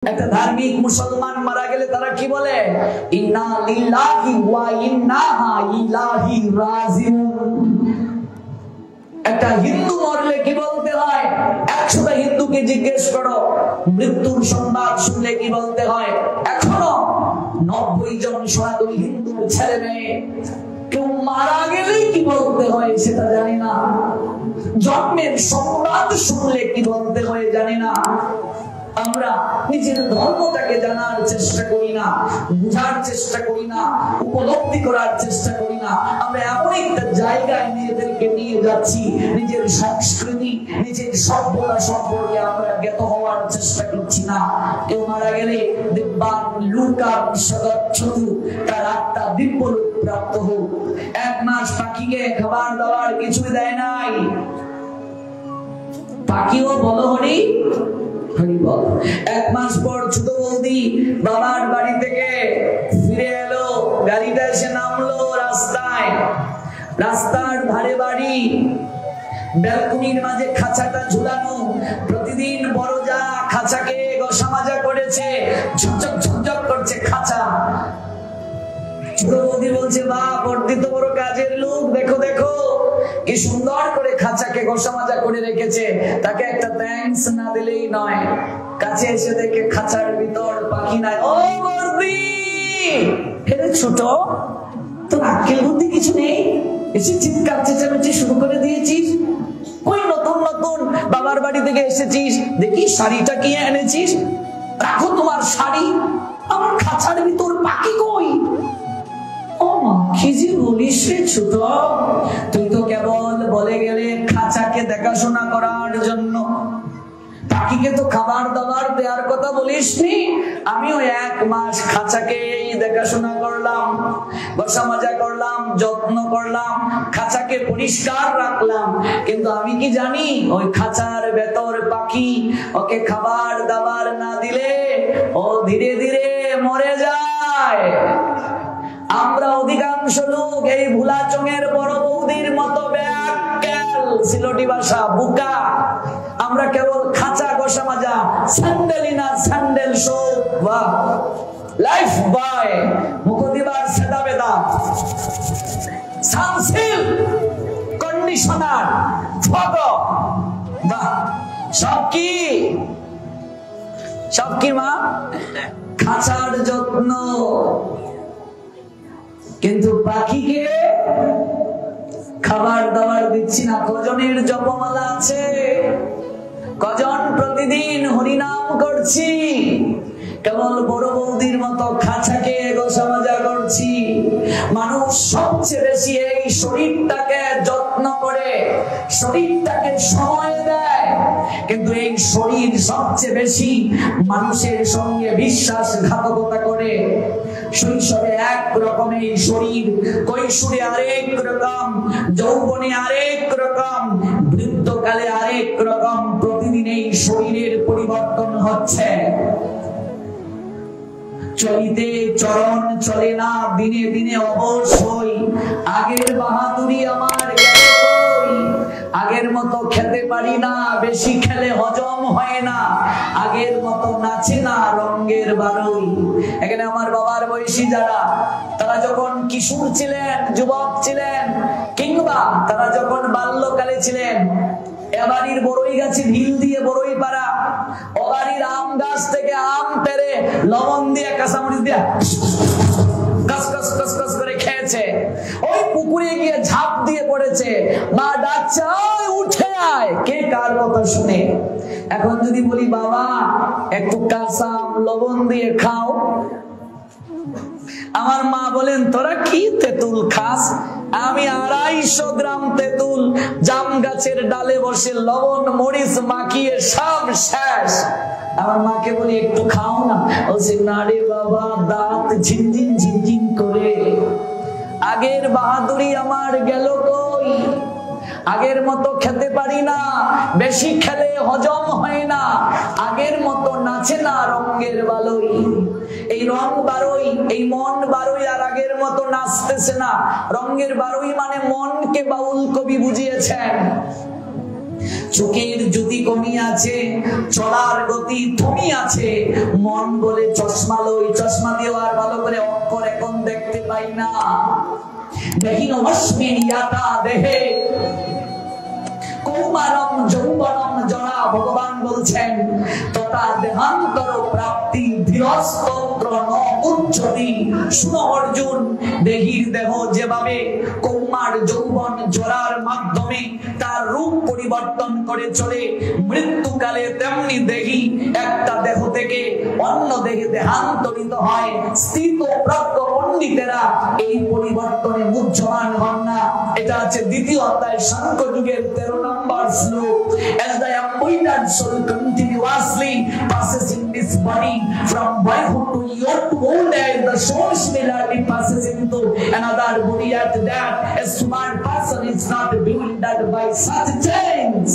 একটা ধার্মিক মুসলমান মারা গেলে তারা কি বলে? ইন্না লিল্লাহি ওয়া ইন্না ইলাইহি রাজিউন। একটা হিন্দু মরলে কি বলতে হয়? 100টা হিন্দুকে জিজ্ঞেস করো, মৃত্যুর সংবাদ শুনলে কি বলতে হয়? এখনো 90 জন সনাতনী হিন্দু ছেলে মেয়ে কেউ মারা গেলে কি বলতে হয় সেটা জানি না, জন্মের সংবাদ শুনলে কি বলতে হয় জানি না। আমরা নিজের ধর্মটাকে জানার চেষ্টা করি না, বুঝার চেষ্টা করি না, উপলব্ধি করার চেষ্টা করি না। আমরা এমন একটা জায়গায় নিজেদেরকে নিয়ে যাচ্ছি, নিজের সংস্কৃতি, নিজের সভ্যতা সম্পর্কে আমরা জ্ঞাত হওয়ার চেষ্টা করছি না। কেউ মারা গেলে দিব্যান লুকান সদচ্ছতু, তার আত্মা দিব্যলোক প্রাপ্ত হোক। 1 মাস পাখিকে খাবার দাবার কিছুই দেয় নাই, পাখিও বলো হরি হরি বল। 1 মাস পর ছোট বৌদি বাবার বাড়ি থেকে ফিরে এলো, গাড়িটা এসে নামলো রাস্তায়, রাস্তার ধারে বাড়ি, ব্যালকনির মাঝে খাঁচাটা ঝুলানো। প্রতিদিন বড় যা খাঁচাকে ঘষা মাজা করেছে, ঝকঝক ঝকঝক করছে খাঁচা। ছোট বৌদি বলছে, বাহ বর্ধিত বড় কাজের লোক, দেখো দেখো কি সুন্দর করে খাঁচাকে ঘষা মাজা করে রেখেছে। তাকে একটা থ্যাঙ্কস না দিলেই নয়। কাছে এসে দেখে খাঁচার ভিতর পাখি নাই। ও বর্দি, হেরে ছোট, তোর আক্কেল বুদ্ধি কিছু নেই, এসে চিৎকার চেঁচামেচি শুরু করে দিয়েছিস। ওই নতুন নতুন বাবার বাড়ি থেকে এসেছিস, দেখি শাড়িটা কি এনেছিস, রাখো তোমার শাড়ি, আমার খাঁচার ভিতর পাখি কই? কি যে বলিস রে ছোট, তুই তো কেবল বলে গেলে খাঁচাকে দেখাশোনা করার জন্য, পাখিকে তো খাবার দাবার দেওয়ার কথা বলিসনি। আমিও 1 মাস খাঁচাকে দেখাশোনা করলাম, ঘষা মাজা করলাম, যত্ন করলাম, খাঁচাকে পরিষ্কার রাখলাম। কিন্তু আমি কি জানি ওই খাঁচার ভেতর পাখি, ওকে খাবার দাবার না দিলে ও ধীরে ধীরে মরে যায়। আমরা অধিকাংশ লোক এই ভুলাচঙের বড় বৌদির মতো ব্যাককেল, সিলটি ভাষা বুকা। আমরা কেবল খাঁচা ঘষা মাজা, স্যান্ডেলিনা স্যান্ডেল শো বা লাইফ বয়, মুখদিবার সেদা বেদা, সানসিল, কন্ডিশনার, ফটো, বাহ সব কি মা? খাঁচার যত্ন। কিন্তু পাখিকে খাবার দাবার দিচ্ছি না। কজনের জপমালা আছে, কজন প্রতিদিন হরিনাম করছি, কেবল বড় বৌদির মতো খাঁচাকে ঘষা মাজা করছি। মানুষ সবচেয়ে বেশি এই শরীরটাকে যত্ন করে, শরীরটাকে সময় দেয়, কিন্তু এই শরীর সবচেয়ে বেশি মানুষের সঙ্গে বিশ্বাসঘাতকতা করে। শৈশবে এক রকমের শরীর, কৈশোরে আরেক রকম, যৌবনে আরেক রকম, বৃদ্ধকালে আরেক রকম। প্রতিদিন এই শরীরের পরিবর্তন হচ্ছে। চলিতে চরণ চলে না, দিনে দিনে অবশ্যই। আগের বাহাদুরি আমার গেল কই? আগের মতো খেতে পারি না, বেশি খেলে হজম হয় না। আগের মতো নাচে না রঙের বারুই। এখানে আমার বাবার বয়সী যারা, তারা যখন কিশোর ছিলেন, যুবক ছিলেন, কিংবা তারা যখন বাল্যকালে ছিলেন, এবাড়ির বড়ই গাছে ঢিল দিয়ে বড়ই পাড়া, ওবাড়ির আম গাছ থেকে আম পেড়ে লবণ দিয়ে কাঁচামরিচ দিয়ে কস কস কস কস করে খেয়েছে। ওই পুকুরে গিয়ে ঝাঁপ দিয়ে পড়েছে, মা ডাকছে উঠে আয়, কে কার কথা শুনে। এখন যদি বলি বাবা একটু কাঁচা আম লবণ দিয়ে খাও, আমার মা বলেন তোরা কি তেঁতুল খাস? আমি 250 গ্রাম তেঁতুল জাম গাছের ডালে বসে লবণ মরিচ মাখিয়ে সব শেষ। আমার মাকে বলি একটু খাও না, বলছে না রে বাবা, দাঁত ঝিনঝিন ঝিনঝিন করে। আগের বাহাদুরি আমার গেল কই? আগের মতো খেতে পারি না, বেশি খেলে হজম হয় না। আগের মতো নাচে না রঙের বালুই। এই রং বারুই, এই মন বারুই আর আগের মতো নাচতেছে না। রঙের বারুই মানে মনকে বাউল কবি বুঝিয়েছেন। চোখের জ্যোতি কমিয়াছে, চলার গতি থমিয়াছে, মন বলে চশমা লই, চশমা দিয়েও আর ভালো করে অক্ষর এখন দেখতে পাই না। দেখিন অস্মিন ইয়াতা দেহে কৌমারম যৌবনম জরা, ভগবান বলছেন তথা দেহান্তর প্রাপ্তি ধীরস্তন্ত্র ন উচ্চতি। শুনো অর্জুন, দেহির দেহ যেভাবে কৌমার যৌবন জরার মাধ্যমে তার রূপ পরিবর্তন করে চলে, মৃত্যুকালে তেমনি দেহি একটা দেহ থেকে অন্য দেহে দেহান্তরিত হয়। স্থিত প্রজ্ঞ পণ্ডিতেরা এই পরিবর্তনে মুহ্যমান হন না। এটা আছে দ্বিতীয় অধ্যায় সাংখ্য যুগের 13 নম্বর শ্লোক। As the appointed soul continuously passes in this body from boyhood to youth to old age, the soul similarly passes into another body. At that, a smart person is not bewildered by such change.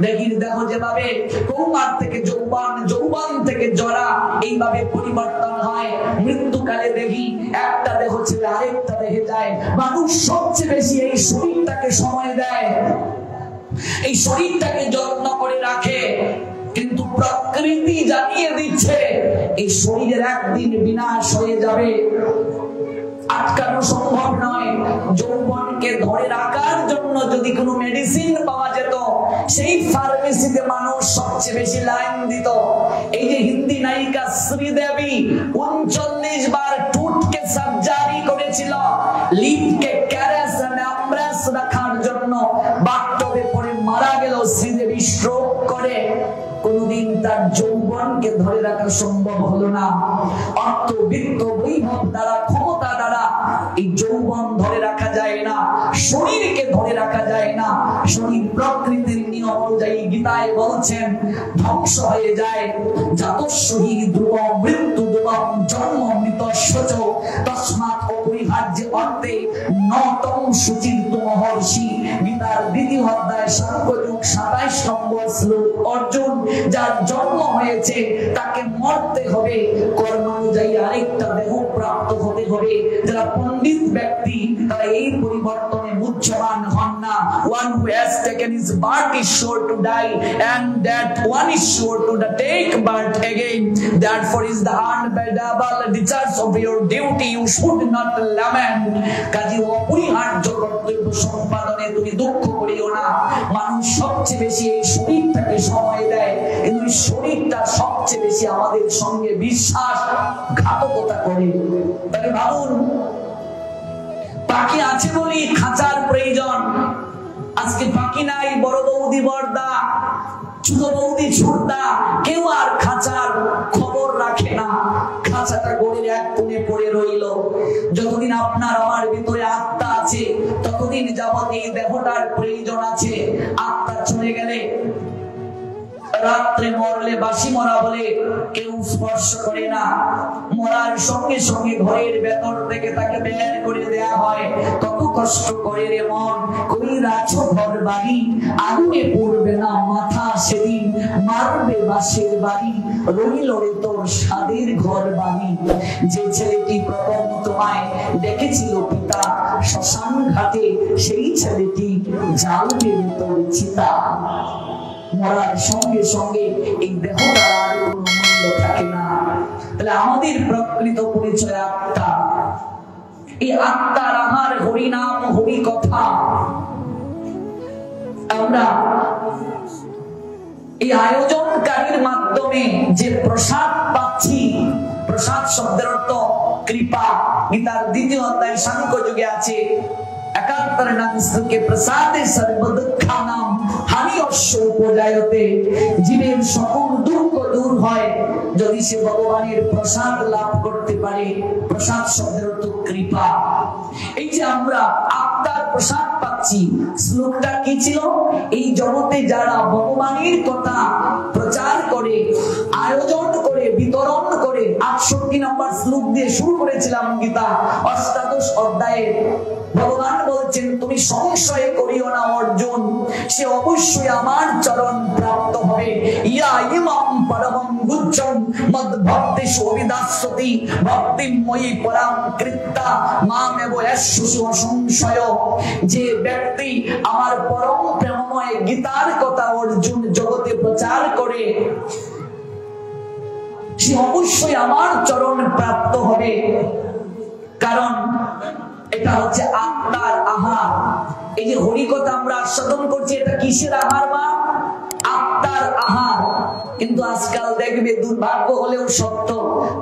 দেখির দেহ যেভাবে কৌমার থেকে যৌবন, যৌবন থেকে জরা এইভাবে পরিবর্তন হয়, মৃত্যুকালে দেখি একটা দেহ ছেড়ে আরেকটা দেহে যায়। মানুষ সবচেয়ে বেশি এই শরীরটাকে সময় দেয়, এই শরীরটাকে যত্ন করে রাখে, কিন্তু প্রকৃতি জানিয়ে দিচ্ছে এই শরীরের একদিন বিনাশ হয়ে যাবে, আটকানো সম্ভব নয়। যৌবনকে ধরে রাখার জন্য যদি কোনো মেডিসিন পাওয়া যেত, সেই ফার্মেসিতে মানুষ সবচেয়ে বেশি লাইন দিত। এই যে হিন্দি নায়িকা শ্রীদেবী 39 বার টুটকে সার্জারি করেছিল লিপকে ক্যারেস এন্ড আমব্রেস রাখার জন্য, বাথটবে পড়ে মারা গেল শ্রীদেবী স্ট্রোক করে। কোনদিন তার যৌবনকে ধরে রাখা সম্ভব হলো না। অর্থ, বিত্ত, বৈভব দ্বারা, ক্ষমতা দ্বারা এই যৌবন ধরে রাখা যায় না, শরীরকে ধরে রাখা যায় না। শরীর প্রকৃতির নিয়ম অনুযায়ী গীতায় বলছেন ধ্বংস হয়ে যায়। জাতস্যহি ধ্রুবম মৃত্যু ধ্রুবম জন্ম মৃত শোচ তস্মাৎ অপরিহার্য অর্থে নতম সুচিন্ত মহর্ষি। গীতার দ্বিতীয় অধ্যায় সাংখ্য যুগ 27 নম্বর শ্লোক। অর্জুন, যার জন্ম হয়েছে তাকে মরতে হবে, কর্ম অনুযায়ী আরেকটা দেহ প্রাপ্ত হতে হবে। যারা পণ্ডিত ব্যক্তি তারা এই পরিবর্তনে মুহ্যমান হন না। One who has taken his birth is sure to die, and that one is sure to take birth again. Therefore is the unbearable discharge of your duty. You should not lament. কাজে অপরিহার্য কর্তব্য সম্পাদনে তুমি দুঃখ করিও না। মানুষ সবচেয়ে বেশি এই শরীরটাকে সময় দেয়, কিন্তু শরীরটা সবচেয়ে বেশি আমাদের সঙ্গে বিশ্বাসঘাতকতা করে। তাহলে ভাবুন, পাখি আছে বলি খাঁচার প্রয়োজন, আজকে পাখি নাই, বড় বৌদি বড়দা, ছোট বৌদি ছোটদা, কেউ আর খাঁচার খবর রাখে না। খাঁচাটা গড়ের এক কোণে পড়ে রইল। যতদিন আপনার আমার ভিতরে আত্মা আছে ততদিন যাবত এই দেহটার প্রয়োজন আছে। আত্মা চলে গেলে, রাত্রে মরলে বাসি মরা বলে কেউ স্পর্শ করে না। মরার সঙ্গে সঙ্গে ঘরের ভেতর থেকে তাকে বের করে দেয়া হয়। কত কষ্ট করে রে মন, কই রাখো ঘর বাড়ি, আগুনে পড়বে না মাথা সেদিন, মারবে বাসের বাড়ি, রইল রে তোর সাদের ঘর বাড়ি। যে ছেলেটি প্রথম তোমায় দেখেছিল পিতা শ্মশান ঘাটে, সেই ছেলেটি জ্বালবে তোর চিতা। মরার সঙ্গে সঙ্গে এই দেহটার আর কোনো মূল্য থাকে না। তাহলে আমাদের প্রকৃত পরিচয় আত্মা। এই আত্মার আহার হরিনাম হরি কথা। আমরা এই আয়োজনকারীর মাধ্যমে যে প্রসাদ পাচ্ছি, প্রসাদ শব্দের অর্থ কৃপা। গীতার দ্বিতীয় অধ্যায় সাংখ্য যুগে আছে 71 নং শ্লোকে প্রসাদে সর্বদুঃখানাম হানিয়স্য উপজায়তে। জীবের সকল দুঃখ দূর হয় যদি সে ভগবানের প্রসাদ লাভ করতে পারে। প্রসাদ শব্দের অর্থ কৃপা। এই যে আমরা আত্মার প্রসাদ পাচ্ছি, শ্লোকটা কি ছিল? এই জগতে যারা ভগবানের কথা প্রচার করে, আয়োজন করে, বিতরণ করে, 68 164 নম্বর শ্লোক দিয়ে শুরু করেছিলাম গীতা অষ্টাদশ অধ্যায়ে। ভগবান বলছেন তুমি সংশয় করিও না অর্জুন, সে অবশ্যই আমার চরণ প্রাপ্ত হবে। ইয়া ইমাম পরমং গুচ্ছং মদ ভক্তেষু অভিদাস্যতি ভক্তিময়ী পরাম কৃত্তা মামেব এষ্যসু অসংশয়। যে ব্যক্তি আমার পরম প্রেমময় গীতার কথা অর্জুন জগতে প্রচার করে সে অবশ্যই আমার চরণ প্রাপ্ত হবে। কারণ এটা হচ্ছে আত্মার আহার। এই যে হরি কথা আমরা আস্বাদন করছি, এটা কিসের আহার মা? আত্মার আহার। কিন্তু আজকাল দেখবে দুর্ভাগ্য হলেও সত্য,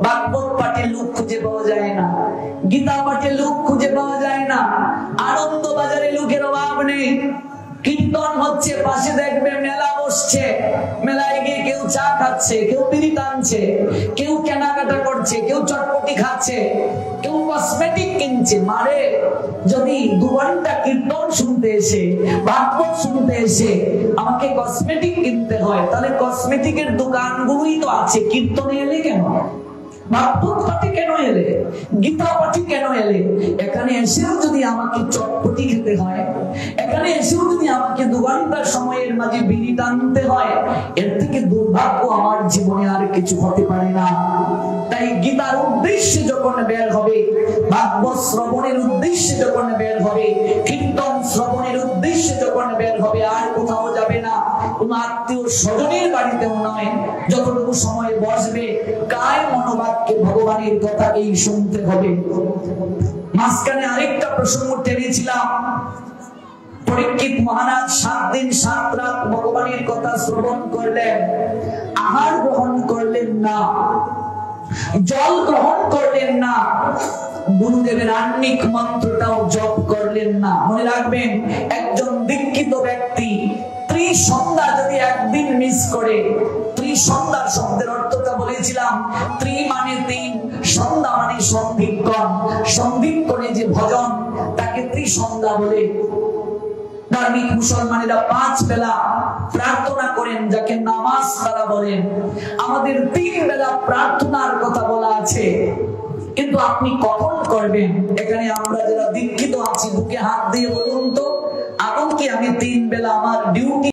ভাগবত পাঠে লোক খুঁজে পাওয়া যায় না, গীতা পাঠে লোক খুঁজে পাওয়া যায় না, আনন্দ বাজারে লোকের অভাব নেই। কীর্তন হচ্ছে, পাশে দেখবে মেলা বসছে, মেলায় গিয়ে কেউ চা খাচ্ছে, কেউ বিড়ি টানছে, কেউ কেনাকাটা করছে, কেউ চটপটি খাচ্ছে, কেউ কসমেটিক কিনছে। মারে যদি 2 ঘন্টা কীর্তন শুনতে এসে ভাগবত শুনতে এসে আমাকে কসমেটিক কিনতে হয়, তাহলে কসমেটিকের দোকানগুলোই তো আছে, কীর্তনে এলে কেন? ভাগবত পাঠে কেন এলে? গীতা পাঠে কেন এলে? এখানে এসেও যদি আমাকে চটপটি খেতে হয়, এখানে এসেও যদি আমাকে 2 ঘন্টা সময়ের মাঝে বিড়ি টানতে হয়, এর থেকে দুর্ভাগ্য আমার জীবনে আর কিছু হতে পারে না। তাই গীতার উদ্দেশ্যে যখন বের হবে, ভাগবত শ্রবণের উদ্দেশ্যে যখন বের হবে, কীর্তন শ্রবণের উদ্দেশ্যে যখন বের হবে, আর কোথাও যাবে না, কোনো আত্মীয় স্বজনের বাড়িতেও নয়। যতটুকু সময় বসবে কায় মনোবাক্যে ভগবানের কথা এই শুনতে হবে। মাঝখানে আরেকটা প্রসঙ্গ টেনেছিলাম। পরীক্ষিত মহারাজ 7 দিন 7 রাত ভগবানের কথা শ্রবণ করলেন, আহার গ্রহণ করলেন না, জল গ্রহণ করলেন না, গুরুদেবের আহ্নিক মন্ত্রটাও জপ করলেন না। মনে রাখবেন, একজন দীক্ষিত ব্যক্তি ত্রিসন্ধ্যা যদি একদিন মিস করে, ত্রিসন্ধ্যা শব্দের অর্থটা বলেছিলাম, ত্রি মানে 3, সন্ধ্যা মানে সন্ধিক্ষণ, সন্ধিক্ষণে যে ভজন তাকে ত্রিসন্ধ্যা বলে। ধার্মিক মুসলমানেরা 5 বেলা প্রার্থনা করেন, যাকে নামাজ তারা বলেন। আমাদের 3 বেলা প্রার্থনার কথা বলা আছে, কিন্তু আপনি কখন করবেন? এখানে আমরা যারা দীক্ষিত আছি বুকে হাত দিয়ে বলুন তো, আদৌ কি আমি 3 বেলা আমার ডিউটি